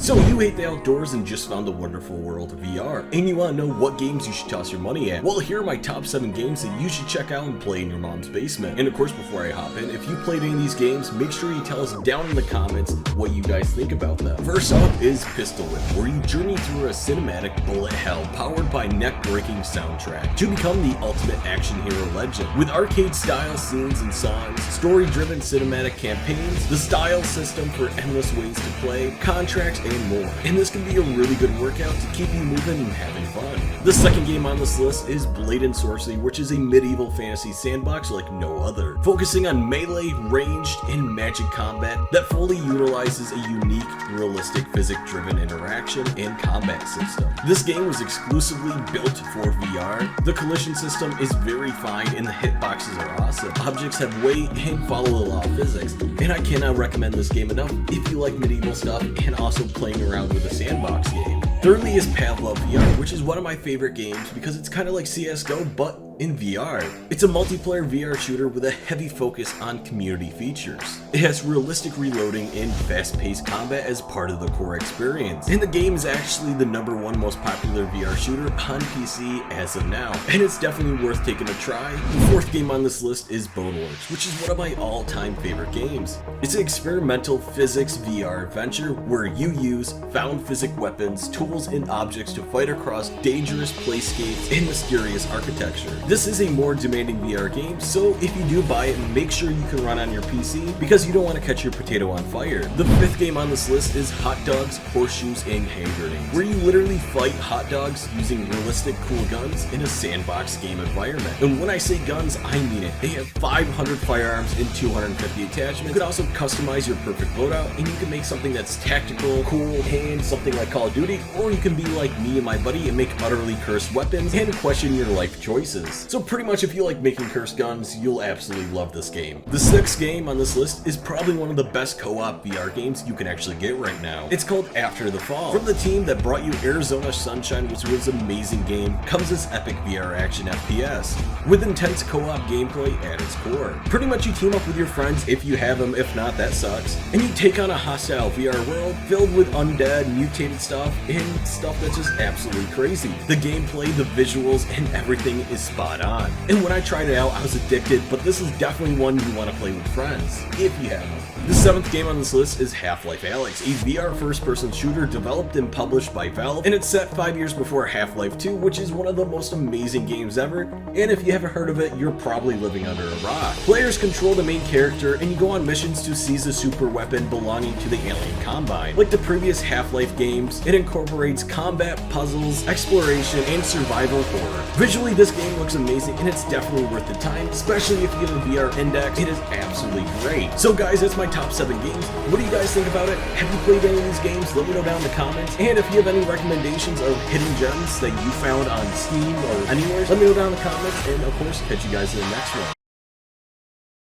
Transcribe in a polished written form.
So you hate the outdoors and just found the wonderful world of VR, and you want to know what games you should toss your money at? Well, here are my top 7 games that you should check out and play in your mom's basement. And of course, before I hop in, if you played any of these games, make sure you tell us down in the comments what you guys think about them. First up is Pistol Whip, where you journey through a cinematic bullet hell powered by neck-breaking soundtrack to become the ultimate action hero legend. With arcade-style scenes and songs, story-driven cinematic campaigns, the style system for endless ways to play, contracts, and more. And this can be a really good workout to keep you moving and having fun. The second game on this list is Blade and Sorcery, which is a medieval fantasy sandbox like no other, focusing on melee, ranged, and magic combat that fully utilizes a unique, realistic, physics-driven interaction and combat system. This game was exclusively built for VR. The collision system is very fine and the hitboxes are awesome. Objects have weight and follow the law of physics, and I cannot recommend this game enough if you like medieval stuff and also playing around with a sandbox game. Thirdly is Pavlov VR, which is one of my favorite games because it's kind of like CSGO but in VR. It's a multiplayer VR shooter with a heavy focus on community features. It has realistic reloading and fast-paced combat as part of the core experience. And the game is actually the #1 most popular VR shooter on PC as of now, and it's definitely worth taking a try. The fourth game on this list is Bonawarx, which is one of my all-time favorite games. It's an experimental physics VR adventure where you use found physics weapons, tools, and objects to fight across dangerous playscapes and mysterious architecture. This is a more demanding VR game, so if you do buy it, make sure you can run on your PC because you don't want to catch your potato on fire. The fifth game on this list is Hot Dogs, Horseshoes, and Hand Grenades, where you literally fight hot dogs using realistic cool guns in a sandbox game environment. And when I say guns, I mean it. They have 500 firearms and 250 attachments. You can also customize your perfect loadout, and you can make something that's tactical, cool, and something like Call of Duty, or you can be like me and my buddy and make utterly cursed weapons and question your life choices. So pretty much if you like making cursed guns, you'll absolutely love this game. The sixth game on this list is probably one of the best co-op VR games you can actually get right now. It's called After the Fall. From the team that brought you Arizona Sunshine, which was an amazing game, comes this epic VR action FPS with intense co-op gameplay at its core. Pretty much you team up with your friends if you have them, if not that sucks, and you take on a hostile VR world filled with undead, mutated stuff, and stuff that's just absolutely crazy. The gameplay, the visuals, and everything is spot on. And when I tried it out, I was addicted, but this is definitely one you want to play with friends, if you have them. The seventh game on this list is HalfLife Alyx, a VR first-person shooter developed and published by Valve, and it's set 5 years before Half-Life 2, which is one of the most amazing games ever, and if you haven't heard of it, you're probably living under a rock. Players control the main character, and you go on missions to seize a super weapon belonging to the alien Combine. Like the previous Half-Life games, it incorporates combat, puzzles, exploration, and survival horror. Visually, this game looks amazing, and it's definitely worth the time, especially if you get a VR index. It is absolutely great. So guys, that's my top 7 games. What do you guys think about it? Have you played any of these games? Let me know down in the comments. And if you have any recommendations of hidden gems that you found on Steam or anywhere, let me know down in the comments, and of course, catch you guys in the next one.